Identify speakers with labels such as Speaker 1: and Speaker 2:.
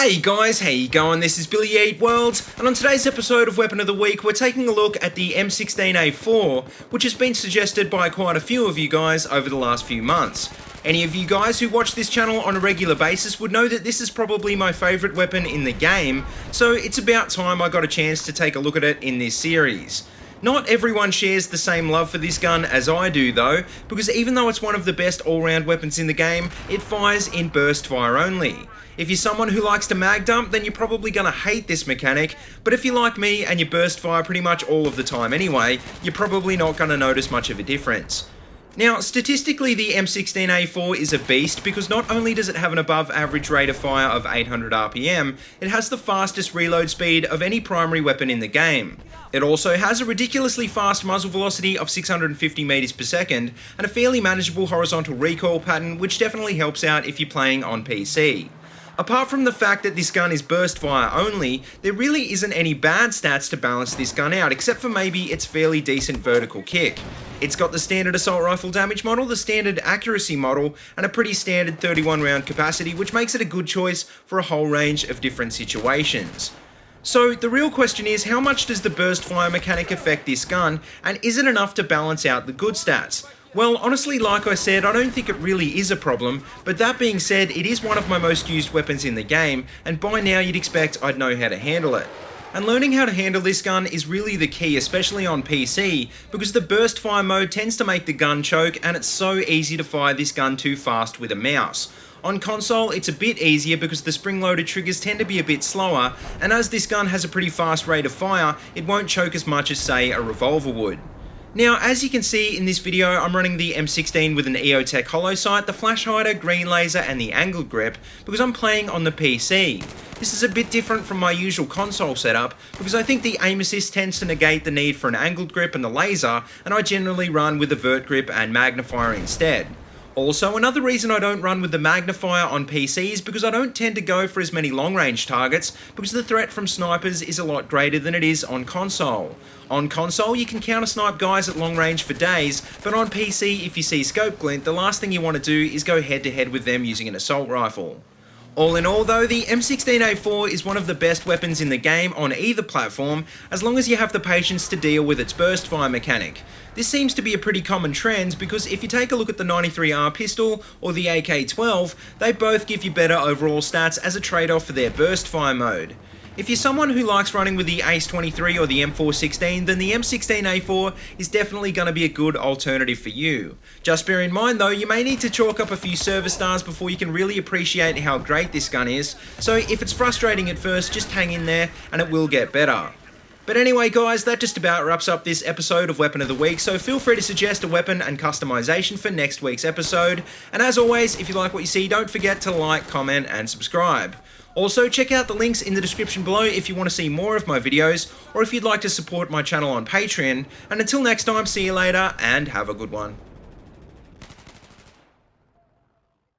Speaker 1: Hey guys, how you going? This is Billy Eat World, and on today's episode of Weapon of the Week, we're taking a look at the M16A4, which has been suggested by quite a few of you guys over the last few months. Any of you guys who watch this channel on a regular basis would know that this is probably my favourite weapon in the game, so it's about time I got a chance to take a look at it in this series. Not everyone shares the same love for this gun as I do though, because even though it's one of the best all-round weapons in the game, it fires in burst fire only. If you're someone who likes to mag dump, then you're probably gonna hate this mechanic, but if you're like me and you burst fire pretty much all of the time anyway, you're probably not gonna notice much of a difference. Now, statistically, the M16A4 is a beast because not only does it have an above average rate of fire of 800 RPM, it has the fastest reload speed of any primary weapon in the game. It also has a ridiculously fast muzzle velocity of 650 meters per second and a fairly manageable horizontal recoil pattern, which definitely helps out if you're playing on PC. Apart from the fact that this gun is burst fire only, there really isn't any bad stats to balance this gun out, except for maybe its fairly decent vertical kick. It's got the standard assault rifle damage model, the standard accuracy model, and a pretty standard 31 round capacity, which makes it a good choice for a whole range of different situations. So the real question is, how much does the burst fire mechanic affect this gun, and is it enough to balance out the good stats? Well, honestly, like I said, I don't think it really is a problem, but that being said, it is one of my most used weapons in the game, and by now you'd expect I'd know how to handle it. And learning how to handle this gun is really the key, especially on PC, because the burst fire mode tends to make the gun choke, and it's so easy to fire this gun too fast with a mouse. On console, it's a bit easier because the spring-loaded triggers tend to be a bit slower, and as this gun has a pretty fast rate of fire, it won't choke as much as, say, a revolver would. Now, as you can see in this video, I'm running the M16 with an EOTech holo sight, the flash hider, green laser, and the angled grip, because I'm playing on the PC. This is a bit different from my usual console setup, because I think the aim assist tends to negate the need for an angled grip and the laser, and I generally run with the vert grip and magnifier instead. Also, another reason I don't run with the magnifier on PC is because I don't tend to go for as many long-range targets, because the threat from snipers is a lot greater than it is on console. On console, you can counter-snipe guys at long range for days, but on PC, if you see scope glint, the last thing you want to do is go head-to-head with them using an assault rifle. All in all though, the M16A4 is one of the best weapons in the game on either platform, as long as you have the patience to deal with its burst fire mechanic. This seems to be a pretty common trend because if you take a look at the 93R pistol or the AK-12, they both give you better overall stats as a trade-off for their burst fire mode. If you're someone who likes running with the ACE-23 or the M416, then the M16A4 is definitely going to be a good alternative for you. Just bear in mind though, you may need to chalk up a few service stars before you can really appreciate how great this gun is, so if it's frustrating at first, just hang in there and it will get better. But anyway guys, that just about wraps up this episode of Weapon of the Week, so feel free to suggest a weapon and customization for next week's episode. And as always, if you like what you see, don't forget to like, comment, and subscribe. Also, check out the links in the description below if you want to see more of my videos, or if you'd like to support my channel on Patreon. And until next time, see you later, and have a good one.